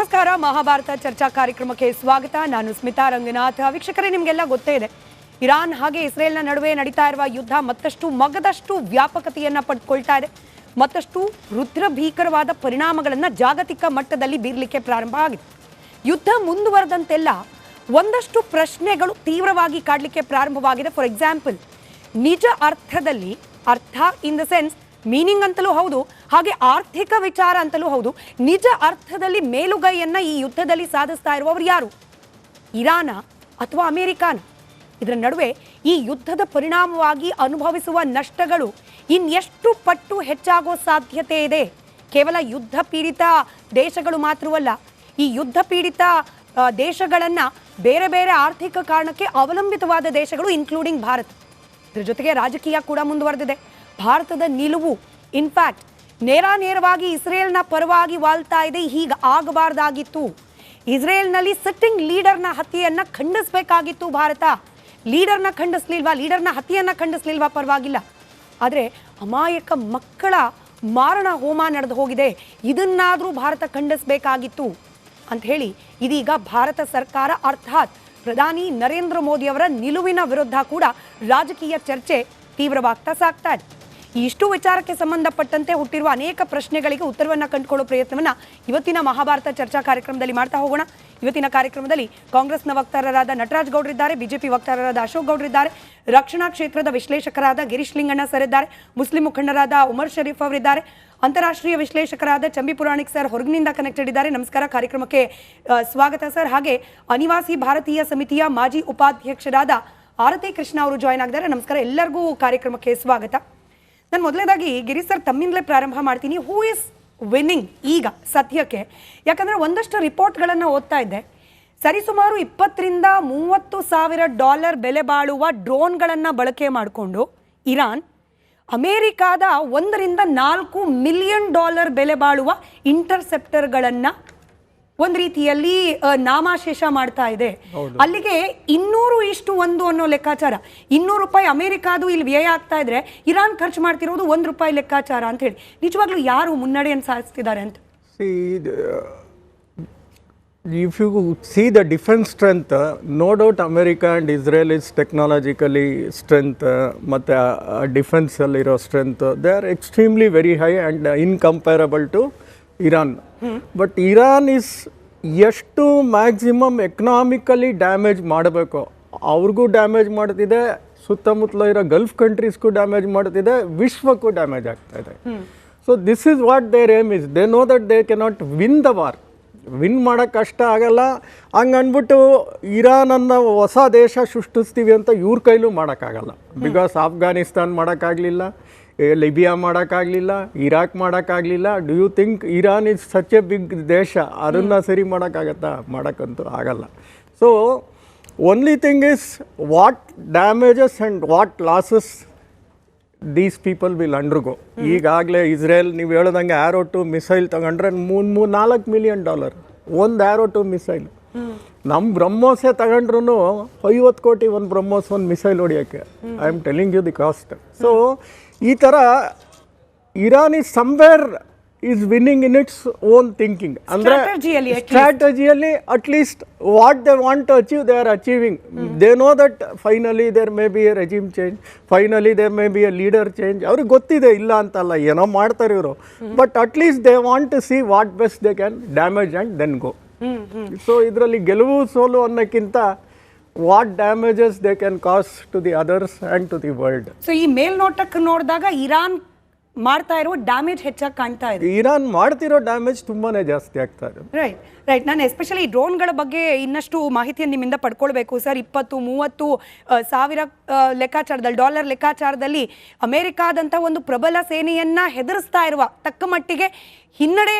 ನಮಸ್ಕಾರ, ಮಹಾಭಾರತ ಚರ್ಚಾ ಕಾರ್ಯಕ್ರಮಕ್ಕೆ ಸ್ವಾಗತ. ನಾನು ಸ್ಮಿತಾ ರಂಗನಾಥ್. ವೀಕ್ಷಕರೇ, ನಿಮಗೆಲ್ಲ ಗೊತ್ತೇ ಇದೆ, ಇರಾನ್ ಹಾಗೆ ಇಸ್ರೇಲ್ನ ನಡುವೆ ನಡೀತಾ ಇರುವ ಯುದ್ಧ ಮತ್ತಷ್ಟು ಮಗದಷ್ಟು ವ್ಯಾಪಕತೆಯನ್ನು ಪಡೆದುಕೊಳ್ತಾ ಇದೆ. ಮತ್ತಷ್ಟು ರುದ್ರ ಭೀಕರವಾದ ಪರಿಣಾಮಗಳನ್ನು ಜಾಗತಿಕ ಮಟ್ಟದಲ್ಲಿ ಬೀರಲಿಕ್ಕೆ ಪ್ರಾರಂಭ ಆಗಿದೆ. ಯುದ್ಧ ಮುಂದುವರೆದಂತೆಲ್ಲ ಒಂದಷ್ಟು ಪ್ರಶ್ನೆಗಳು ತೀವ್ರವಾಗಿ ಕಾಡಲಿಕ್ಕೆ ಪ್ರಾರಂಭವಾಗಿದೆ. ಫಾರ್ ಎಕ್ಸಾಂಪಲ್, ನಿಜ ಅರ್ಥದಲ್ಲಿ, ಅರ್ಥ ಇನ್ ದ ಸೆನ್ಸ್ ಮೀನಿಂಗ್ ಅಂತಲೂ ಹೌದು, ಹಾಗೆ ಆರ್ಥಿಕ ವಿಚಾರ ಅಂತಲೂ ಹೌದು, ನಿಜ ಅರ್ಥದಲ್ಲಿ ಮೇಲುಗೈಯನ್ನ ಈ ಯುದ್ಧದಲ್ಲಿ ಸಾಧಿಸ್ತಾ ಇರುವವರು ಯಾರು? ಇರಾನ ಅಥವಾ ಅಮೆರಿಕಾನ? ಇದರ ನಡುವೆ ಈ ಯುದ್ಧದ ಪರಿಣಾಮವಾಗಿ ಅನುಭವಿಸುವ ನಷ್ಟಗಳು ಇನ್ನೆಷ್ಟು ಪಟ್ಟು ಹೆಚ್ಚಾಗೋ ಸಾಧ್ಯತೆ ಇದೆ? ಕೇವಲ ಯುದ್ಧ ಪೀಡಿತ ದೇಶಗಳು ಮಾತ್ರವಲ್ಲ, ಈ ಯುದ್ಧ ಪೀಡಿತ ದೇಶಗಳನ್ನ ಬೇರೆ ಬೇರೆ ಆರ್ಥಿಕ ಕಾರಣಕ್ಕೆ ಅವಲಂಬಿತವಾದ ದೇಶಗಳು, ಇನ್ಕ್ಲೂಡಿಂಗ್ ಭಾರತ. ಇದರ ಜೊತೆಗೆ ರಾಜಕೀಯ ಕೂಡ ಮುಂದುವರೆದಿದೆ. ಭಾರತದ ನಿಲುವು ಇನ್ಫ್ಯಾಕ್ಟ್ ನೇರವಾಗಿ ಇಸ್ರೇಲ್ನ ಪರವಾಗಿ ವಾಲ್ತಾ ಇದೆ. ಹೀಗೆ ಆಗಬಾರ್ದಾಗಿತ್ತು. ಇಸ್ರೇಲ್ನಲ್ಲಿ ಸಿಟ್ಟಿಂಗ್ ಲೀಡರ್ನ ಹತ್ಯೆಯನ್ನ ಖಂಡಿಸಬೇಕಾಗಿತ್ತು ಭಾರತ. ಲೀಡರ್ನ ಖಂಡಿಸ್ಲಿಲ್ವಾ, ಲೀಡರ್ನ ಹತ್ಯೆಯನ್ನ ಖಂಡಿಸ್ಲಿಲ್ವಾ, ಪರವಾಗಿಲ್ಲ. ಆದರೆ ಅಮಾಯಕ ಮಕ್ಕಳ ಮಾರಣ ಹೋಮ ನಡೆದು ಹೋಗಿದೆ, ಇದನ್ನಾದರೂ ಭಾರತ ಖಂಡಿಸಬೇಕಾಗಿತ್ತು ಅಂತ ಹೇಳಿ ಇದೀಗ ಭಾರತ ಸರ್ಕಾರ ಅರ್ಥಾತ್ ಪ್ರಧಾನಿ ನರೇಂದ್ರ ಮೋದಿ ಅವರ ನಿಲುವಿನ ವಿರುದ್ಧ ಕೂಡ ರಾಜಕೀಯ ಚರ್ಚೆ ತೀವ್ರವಾಗ್ತಾ ಸಾಗ್ತಾ ಇದೆ. ಇಷ್ಟು ವಿಚಾರಕ್ಕೆ ಸಂಬಂಧಪಟ್ಟಂತೆ ಹುಟ್ಟಿರುವ ಅನೇಕ ಪ್ರಶ್ನೆಗಳಿಗೆ ಉತ್ತರವನ್ನು ಕಂಡುಕೊಳ್ಳೋ ಪ್ರಯತ್ನವನ್ನು ಇವತ್ತಿನ ಮಹಾಭಾರತ ಚರ್ಚಾ ಕಾರ್ಯಕ್ರಮದಲ್ಲಿ ಮಾಡ್ತಾ ಹೋಗೋಣ. ಇವತ್ತಿನ ಕಾರ್ಯಕ್ರಮದಲ್ಲಿ ಕಾಂಗ್ರೆಸ್ನ ವಕ್ತಾರರಾದ ನಟರಾಜ್ ಗೌಡ್ರಿದ್ದಾರೆ, ಬಿಜೆಪಿ ವಕ್ತಾರರಾದ ಅಶೋಕ್ ಗೌಡ್ರಿದ್ದಾರೆ, ರಕ್ಷಣಾ ಕ್ಷೇತ್ರದ ವಿಶ್ಲೇಷಕರಾದ ಗಿರೀಶ್ ಲಿಂಗಣ್ಣ ಸರ್ ಇದ್ದಾರೆ, ಮುಸ್ಲಿಂ ಮುಖಂಡರಾದ ಉಮರ್ ಶರೀಫ್ ಅವರಿದ್ದಾರೆ, ಅಂತಾರಾಷ್ಟ್ರೀಯ ವಿಶ್ಲೇಷಕರಾದ ಚಂಬಿ ಪುರಾಣಿಕ್ ಸರ್ ಹೊರಗಿನಿಂದ ಕನೆಕ್ಟೆಡ್ ಇದ್ದಾರೆ. ನಮಸ್ಕಾರ, ಕಾರ್ಯಕ್ರಮಕ್ಕೆ ಸ್ವಾಗತ ಸರ್. ಹಾಗೆ ಅನಿವಾಸಿ ಭಾರತೀಯ ಸಮಿತಿಯ ಮಾಜಿ ಉಪಾಧ್ಯಕ್ಷರಾದ ಆರತಿ ಕೃಷ್ಣ ಅವರು ಜಾಯ್ನ್ ಆಗಿದ್ದಾರೆ. ನಮಸ್ಕಾರ, ಎಲ್ಲರಿಗೂ ಕಾರ್ಯಕ್ರಮಕ್ಕೆ ಸ್ವಾಗತ. ನಾನು ಮೊದಲನೇದಾಗಿ ಗಿರೀಶ್ ಸರ್ ತಮ್ಮಿಂದಲೇ ಪ್ರಾರಂಭ ಮಾಡ್ತೀನಿ. ಹೂ ಇಸ್ ವಿನ್ನಿಂಗ್ ಈಗ ಸದ್ಯಕ್ಕೆ? ಯಾಕಂದರೆ ಒಂದಷ್ಟು ರಿಪೋರ್ಟ್ಗಳನ್ನು ಓದ್ತಾ ಇದ್ದೆ, ಸರಿಸುಮಾರು $20,000-30,000 ಬೆಲೆ ಬಾಳುವ ಡ್ರೋನ್ಗಳನ್ನು ಬಳಕೆ ಮಾಡಿಕೊಂಡು ಇರಾನ್ ಅಮೇರಿಕಾದ $1-4 ಮಿಲಿಯನ್ ಬೆಲೆ ಬಾಳುವ ಇಂಟರ್ಸೆಪ್ಟರ್ಗಳನ್ನು ಒಂದು ರೀತಿಯಲ್ಲಿ ನಾಮಾಶೇಷ ಮಾಡ್ತಾ ಇದೆ. ಅಲ್ಲಿಗೆ 200:1 ಅನ್ನೋ ಲೆಕ್ಕಾಚಾರ. $200 ಅಮೆರಿಕಾದು ಇಲ್ಲಿ ವ್ಯಯ ಆಗ್ತಾ ಇದ್ರೆ ಇರಾನ್ ಖರ್ಚು ಮಾಡ್ತಿರೋದು $1 ಲೆಕ್ಕಾಚಾರ ಅಂತ ಹೇಳಿ ನಿಜವಾಗ್ಲೂ ಯಾರು ಮುನ್ನಡೆಯನ್ನು ಸಾಧಿಸ್ತಿದ್ದಾರೆ ಅಂತ? If you see the defense strength, no doubt America and Israel is technologically strength, ಮತ್ತು ಡಿಫೆನ್ಸ್ ಅಲ್ಲಿರೋ strength, they are extremely very high and incomparable to Iran. But Iran is ಎಷ್ಟು ಮ್ಯಾಕ್ಸಿಮಮ್ ಎಕನಾಮಿಕಲಿ ಡ್ಯಾಮೇಜ್ ಮಾಡಬೇಕು ಅವ್ರಿಗೂ damage ಮಾಡ್ತಿದೆ, ಸುತ್ತಮುತ್ತಲ ಇರೋ Gulf ಕಂಟ್ರೀಸ್ಗೂ damage ಮಾಡ್ತಿದೆ, ವಿಶ್ವಕ್ಕೂ damage ಆಗ್ತಾ ಇದೆ. So this is what their aim is. They know that they cannot win the war. Win ಮಾಡೋಕ್ಕೆ ಕಷ್ಟ ಆಗಲ್ಲ. ಹಂಗೆ ಅಂದ್ಬಿಟ್ಟು ಇರಾನನ್ನು ಹೊಸ ದೇಶ ಸೃಷ್ಟಿಸ್ತೀವಿ ಅಂತ ಇವ್ರ ಕೈಲೂ ಮಾಡೋಕ್ಕಾಗಲ್ಲ. ಬಿಕಾಸ್ ಆಫ್ಘಾನಿಸ್ತಾನ್ ಮಾಡೋಕ್ಕಾಗಲಿಲ್ಲ, ಲಿಬಿಯಾ ಮಾಡೋಕ್ಕಾಗಲಿಲ್ಲ, ಇರಾಕ್ ಮಾಡೋಕ್ಕಾಗಲಿಲ್ಲ. Do you think Iran is such a big ದೇಶ, ಅದನ್ನು ಸರಿ ಮಾಡೋಕ್ಕಾಗತ್ತಾ? ಮಾಡೋಕ್ಕಂತೂ ಆಗಲ್ಲ. So only thing is what damages and what losses these people will undergo. ಈಗಾಗಲೇ ಇಸ್ರೇಲ್ ನೀವು ಹೇಳ್ದಂಗೆ ಆ್ಯರೋ ಟು ಮಿಸೈಲ್ ತಗೊಂಡ್ರೆ $4 ಮಿಲಿಯನ್ ಒಂದು ಆ್ಯರೋ ಟು ಮಿಸೈಲ್. ನಮ್ಮ ಬ್ರಹ್ಮೋಸೇ ತಗೊಂಡ್ರು $50 ಕೋಟಿ ಒಂದು ಬ್ರಹ್ಮೋಸ್ ಒಂದು ಮಿಸೈಲ್ ಹೊಡಿಯೋಕ್ಕೆ. I am telling you the cost. So ಈ ಥರ Iran is somewhere is winning in its own thinking. ಅಂದರೆ ಸ್ಟ್ರಾಟಜಿಯಲ್ಲಿ at least what they want to achieve they are achieving. They know that finally there may be a regime change, finally there may be a leader change. ಅವ್ರಿಗೆ ಗೊತ್ತಿದೆ, ಇಲ್ಲ ಅಂತಲ್ಲ, ಏನೋ ಮಾಡ್ತಾರೆ ಇವರು. But at least they want to see what best they can damage and then go. So ಇದರಲ್ಲಿ ಗೆಲುವು ಸೋಲು ಅನ್ನೋಕ್ಕಿಂತ what damages they can cause to the others and to the world. So ಈ ಮೇಲ್ನೋಟಕ್ಕೆ ನೋಡಿದಾಗ ಇರಾನ್ ಮಾಡ್ತಾ ಇರೋ ಡ್ಯಾಮೇಜ್ ಹೆಚ್ಚಾಗಿ ಕಾಣ್ತಾ ಇದೆ. ಇರಾನ್ ಮಾಡ್ತಿರೋ ಡ್ಯಾಮೇಜ್ ತುಂಬಾನೇ ಜಾಸ್ತಿ ಆಗ್ತಾ ಇದೆ. ರೈಟ್. ನಾನು ಎಸ್ಪೆಷಲಿ ಡ್ರೋನ್ಗಳ ಬಗ್ಗೆ ಇನ್ನಷ್ಟು ಮಾಹಿತಿಯನ್ನು ನಿಮ್ಮಿಂದ ಪಡ್ಕೊಳ್ಬೇಕು ಸರ್. 20-30 ಸಾವಿರ ಲೆಕ್ಕಾಚಾರದಲ್ಲಿ, ಡಾಲರ್ ಲೆಕ್ಕಾಚಾರದಲ್ಲಿ ಅಮೆರಿಕಾದಂಥ ಒಂದು ಪ್ರಬಲ ಸೇನೆಯನ್ನ ಹೆದರಿಸ್ತಾ ಇರುವ, ತಕ್ಕ ಮಟ್ಟಿಗೆ ಹಿನ್ನಡೆ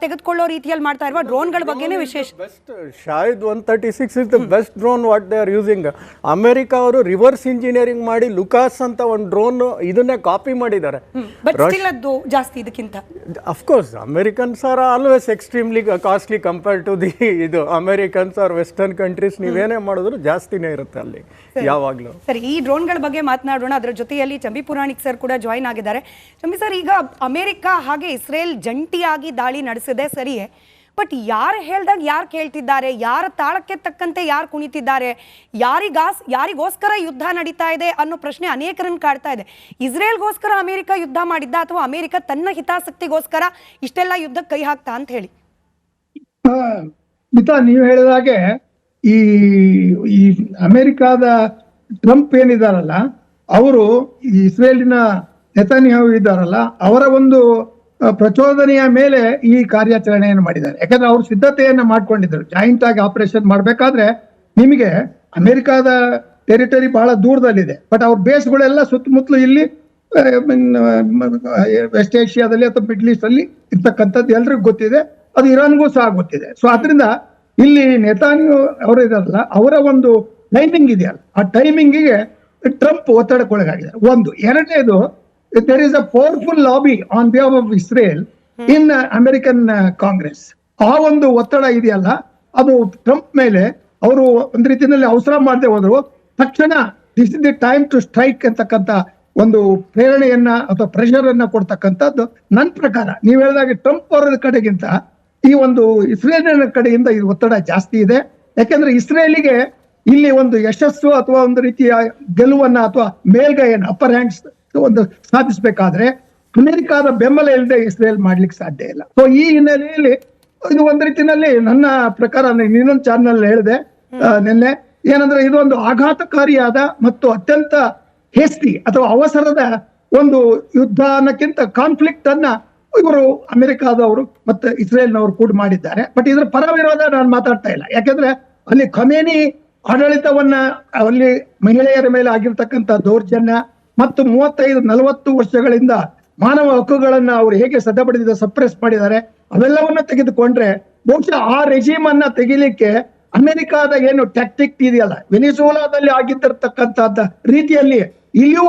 ತೆಗೆದುಕೊಳ್ಳೋ ರೀತಿಯಲ್ಲಿ ಮಾಡ್ತಾ ಇರುವ ಡ್ರೋನ್ಗಳ ಬಗ್ಗೆನೇ ವಿಶೇಷ. Best Shahid 136 is the best drone what they are using. America ಅವರು ರಿವರ್ಸ್ ಇಂಜಿನಿಯರಿಂಗ್ ಮಾಡಿ ಲುಕಾಸ್ ಅಂತ ಒಂದು ಡ್ರೋನ್ ಇದನ್ನೇ ಕಾಪಿ ಮಾಡಿದ್ದಾರೆ. ಬಟ್ ಸ್ಟಿಲ್ ಅದು ಜಾಸ್ತಿ ಇದಕ್ಕಿಂತ. Of course Americans are always extremely costly compare to the ಇದು ಅಮೆರಿಕನ್ಸ್ ಆರ್ ವೆಸ್ಟರ್ನ್ ಕಂಟ್ರೀಸ್. ನೀವೇನೇ ಮಾಡಿದ್ರು ಜಾಸ್ತಿನೇ ಇರುತ್ತೆ ಅಲ್ಲಿ ಯಾವಾಗಲೂ. ಸರಿ, ಈ ಡ್ರೋನ್ಗಳ ಬಗ್ಗೆ ಮಾತನಾಡೋಣ. ಅದರ ಜೊತೆಯಲ್ಲಿ ಚಂಬಿ ಪುರಾಣಿಕ್ ಸರ್ ಕೂಡ ಜಾಯಿನ್ ಆಗಿದ್ದಾರೆ. ಚಂಬಿ ಸರ್, ಈಗ ಅಮೆರಿಕ ಹಾಗೆ ಇಸ್ರೇಲ್ ಜಂಟಿಯಾಗಿ ದಾಳಿ ನಡೆಸಿದೆ ಸರಿಯೇ, ಬಟ್ ಯಾರು ಹೇಳ್ದಾಗ ಯಾರು ಕೇಳ್ತಿದ್ದಾರೆ, ಯಾರ ತಾಳಕ್ಕೆ ತಕ್ಕಂತೆ ಯಾರು ಕುಣಿತಿದ್ದಾರೆ, ಯಾರಿಗೋಸ್ಕರ ಯುದ್ಧ ನಡೀತಾ ಇದೆ ಅನ್ನೋ ಪ್ರಶ್ನೆ ಅನೇಕರನ್ನು ಕಾಡ್ತಾ ಇದೆ. ಇಸ್ರೇಲ್ಗೋಸ್ಕರ ಅಮೆರಿಕ ಯುದ್ಧ ಮಾಡಿದ್ದ ಅಥವಾ ಅಮೆರಿಕ ತನ್ನ ಹಿತಾಸಕ್ತಿಗೋಸ್ಕರ ಇಷ್ಟೆಲ್ಲ ಯುದ್ಧಕ್ಕೆ ಕೈ ಹಾಕ್ತಾ ಅಂತ ಹೇಳಿ? ಮಿತಾ, ನೀವು ಹೇಳಿದಾಗೆ ಈ ಈ ಅಮೆರಿಕಾದ ಟ್ರಂಪ್ ಏನಿದಾರಲ್ಲ, ಅವರು ಇಸ್ರೇಲಿನ ನೆತನ್ಯಾಹು ಇದ್ದಾರಲ್ಲ, ಅವರ ಒಂದು ಪ್ರಚೋದನೆಯ ಮೇಲೆ ಈ ಕಾರ್ಯಾಚರಣೆಯನ್ನು ಮಾಡಿದ್ದಾರೆ. ಯಾಕಂದ್ರೆ ಅವರು ಸಿದ್ಧತೆಯನ್ನ ಮಾಡ್ಕೊಂಡಿದ್ರು. ಜಾಯಿಂಟ್ ಆಗಿ ಆಪರೇಷನ್ ಮಾಡ್ಬೇಕಾದ್ರೆ ನಿಮಗೆ ಅಮೆರಿಕಾದ ಟೆರಿಟರಿ ಬಹಳ ದೂರದಲ್ಲಿದೆ, ಬಟ್ ಅವ್ರ ಬೇಸ್ಗಳೆಲ್ಲ ಸುತ್ತಮುತ್ತಲು ಇಲ್ಲಿ ವೆಸ್ಟ್ ಏಷ್ಯಾದಲ್ಲಿ ಅಥವಾ ಮಿಡ್ಲ್ ಈಸ್ಟ್ ಅಲ್ಲಿ ಇರ್ತಕ್ಕಂಥದ್ದು ಎಲ್ರಿಗೂ ಗೊತ್ತಿದೆ, ಅದು ಇರಾನ್ಗೂ ಸಹ ಗೊತ್ತಿದೆ. ಸೊ ಅದರಿಂದ ಇಲ್ಲಿ ನೆತಾನ್ಯಾಹು ಅವರು ಇದಾರಲ್ಲ, ಅವರ ಒಂದು ಟೈಮಿಂಗ್ ಇದೆಯಲ್ಲ, ಆ ಟೈಮಿಂಗಿಗೆ ಟ್ರಂಪ್ ಒತ್ತಡಕ್ಕೊಳಗಾಗಿದ್ದಾರೆ. ಒಂದು. ಎರಡನೇದು, there is a powerful lobby on behalf of Israel in American Congress. ಆ ಒಂದು ಒತ್ತಡ ಇದೆಯಲ್ಲ, ಅದು ಟ್ರಂಪ್ ಮೇಲೆ ಅವರು ಒಂದ್ ರೀತಿಯಲ್ಲಿ ಅವಸರ ಮಾಡದೆ ಹೋದ್ರು ತಕ್ಷಣ this is the time to strike ಅಂತಕ್ಕಂಥ ಒಂದು ಪ್ರೇರಣೆಯನ್ನ ಅಥವಾ ಪ್ರೆಷರ್ ಅನ್ನ ಕೊಡ್ತಕ್ಕಂಥದ್ದು ನನ್ನ ಪ್ರಕಾರ. ನೀವು ಹೇಳಿದಾಗ ಟ್ರಂಪ್ ಅವರ ಕಡೆಗಿಂತ ಈ ಒಂದು ಇಸ್ರೇಲಿನ ಕಡೆಯಿಂದ ಈ ಒತ್ತಡ ಜಾಸ್ತಿ ಇದೆ. ಯಾಕೆಂದ್ರೆ ಇಸ್ರೇಲಿಗೆ ಇಲ್ಲಿ ಒಂದು ಯಶಸ್ಸು ಅಥವಾ ಒಂದು ರೀತಿಯ ಗೆಲುವನ್ನ ಅಥವಾ ಮೇಲ್ಗೈಯನ್ನು ಅಪ್ಪರ್ ಹ್ಯಾಂಡ್ಸ್ ಒಂದು ಸಾಧಿಸಬೇಕಾದ್ರೆ ಅಮೆರಿಕಾದ ಬೆಂಬಲ ಇಲ್ಲದೆ ಇಸ್ರೇಲ್ ಮಾಡ್ಲಿಕ್ಕೆ ಸಾಧ್ಯ ಇಲ್ಲ. ಸೊ ಈ ಹಿನ್ನೆಲೆಯಲ್ಲಿ ಇದು ಒಂದ್ ರೀತಿಯಲ್ಲಿ ನನ್ನ ಪ್ರಕಾರ, ಇನ್ನೊಂದು ಚಾನಲ್ ಹೇಳಿದೆ ನಿನ್ನೆ, ಏನಂದ್ರೆ ಇದೊಂದು ಆಘಾತಕಾರಿಯಾದ ಮತ್ತು ಅತ್ಯಂತ ಹೇಸ್ಟಿ ಅಥವಾ ಅವಸರದ ಒಂದು ಯುದ್ಧ ಅನ್ನಕ್ಕಿಂತ ಕಾನ್ಫ್ಲಿಕ್ಟ್ ಅನ್ನ ಇವರು ಅಮೆರಿಕಾದವರು ಮತ್ತೆ ಇಸ್ರೇಲ್ನವರು ಕೂಡ ಮಾಡಿದ್ದಾರೆ. ಬಟ್ ಇದ್ರ ಪರ ವಿರೋಧ ನಾನು ಮಾತಾಡ್ತಾ ಇಲ್ಲ. ಯಾಕಂದ್ರೆ ಅಲ್ಲಿ ಖಮೇನಿ ಆಡಳಿತವನ್ನ, ಅಲ್ಲಿ ಮಹಿಳೆಯರ ಮೇಲೆ ಆಗಿರ್ತಕ್ಕಂಥ ದೌರ್ಜನ್ಯ ಮತ್ತು 35-40 ವರ್ಷಗಳಿಂದ ಮಾನವ ಹಕ್ಕುಗಳನ್ನ ಅವರು ಹೇಗೆ ಸದ್ದಬಡಿದ ಸಪ್ರೆಸ್ ಮಾಡಿದ್ದಾರೆ, ಅವೆಲ್ಲವನ್ನ ತೆಗೆದುಕೊಂಡ್ರೆ ಬಹುಶಃ ಆ ರೆಜಿಮ್ ಅನ್ನ ತೆಗಿಲಿಕ್ಕೆ ಅಮೆರಿಕಾದ ಏನು ಟ್ಯಾಕ್ಟಿಕ್ ಇದೆಯಲ್ಲ, ವೆನಿಜುಲಾದಲ್ಲಿ ಆಗಿದ್ದಿರ್ತಕ್ಕಂಥ ರೀತಿಯಲ್ಲಿ ಇಲ್ಲಿಯೂ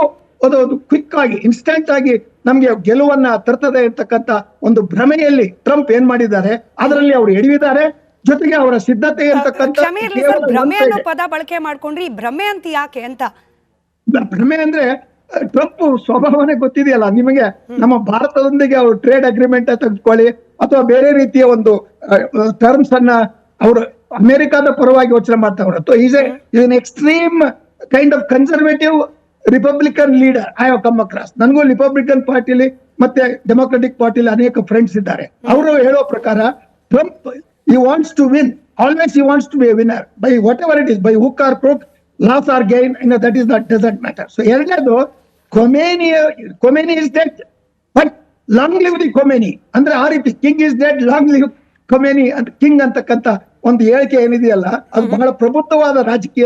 ಅದು ಕ್ವಿಕ್ ಆಗಿ ಇನ್ಸ್ಟೆಂಟ್ ಆಗಿ ನಮ್ಗೆ ಗೆಲುವನ್ನ ತರ್ತದೆ ಅಂತಕ್ಕಂಥ ಒಂದು ಭ್ರಮೆಯಲ್ಲಿ ಟ್ರಂಪ್ ಏನ್ ಮಾಡಿದ್ದಾರೆ, ಅದರಲ್ಲಿ ಅವರು ಎಡವಿದ್ದಾರೆ. ಜೊತೆಗೆ ಅವರ ಸಿದ್ಧತೆ ಅಂತಕ್ಕಂಥ ಭ್ರಮೆ ಅನ್ನೋ ಪದ ಬಳಕೆ ಮಾಡ್ಕೊಂಡ್ರಿ, ಈ ಭ್ರಮೆ ಅಂತ ಯಾಕೆ ಅಂತ? ಭ್ರಮೆ ಅಂದ್ರೆ ಟ್ರಂಪ್ ಸ್ವಭಾವನೆ ಗೊತ್ತಿದೆಯಲ್ಲ ನಿಮಗೆ. ನಮ್ಮ ಭಾರತದೊಂದಿಗೆ ಅವರು ಟ್ರೇಡ್ ಅಗ್ರಿಮೆಂಟ್ ತೆಗೆದುಕೊಳ್ಳಿ ಅಥವಾ ಬೇರೆ ರೀತಿಯ ಒಂದು ಟರ್ಮ್ಸ್ ಅನ್ನ ಅವರು ಅಮೆರಿಕಾದ ಪರವಾಗಿ ಯೋಚನೆ ಮಾಡ್ತಾ ಹೊರತು is N extreme kind of conservative Republican leader I have come across. ನನಗೂ ರಿಪಬ್ಲಿಕನ್ ಪಾರ್ಟಿಲಿ ಮತ್ತೆ ಡೆಮೊಕ್ರೆಟಿಕ್ ಪಾರ್ಟಿಲಿ ಅನೇಕ ಫ್ರೆಂಡ್ಸ್ ಇದ್ದಾರೆ. ಅವರು ಹೇಳೋ ಪ್ರಕಾರ Trump he wants to win, always he wants to be a winner by whatever it is, by hook or crook, loss or gain, that is not, doesn't matter. So ಎರಡನೇದು, Khomeini is dead, but long live the Khomeini. ಅಂದ್ರೆ ಆ ರೀತಿ king is dead, long live Khomeini ಅಂತ king ಅಂತಕ್ಕಂಥ ಒಂದು ಹೇಳಿಕೆ ಏನಿದೆಯಲ್ಲ, ಅದು ಬಹಳ ಪ್ರಬುದ್ಧವಾದ ರಾಜಕೀಯ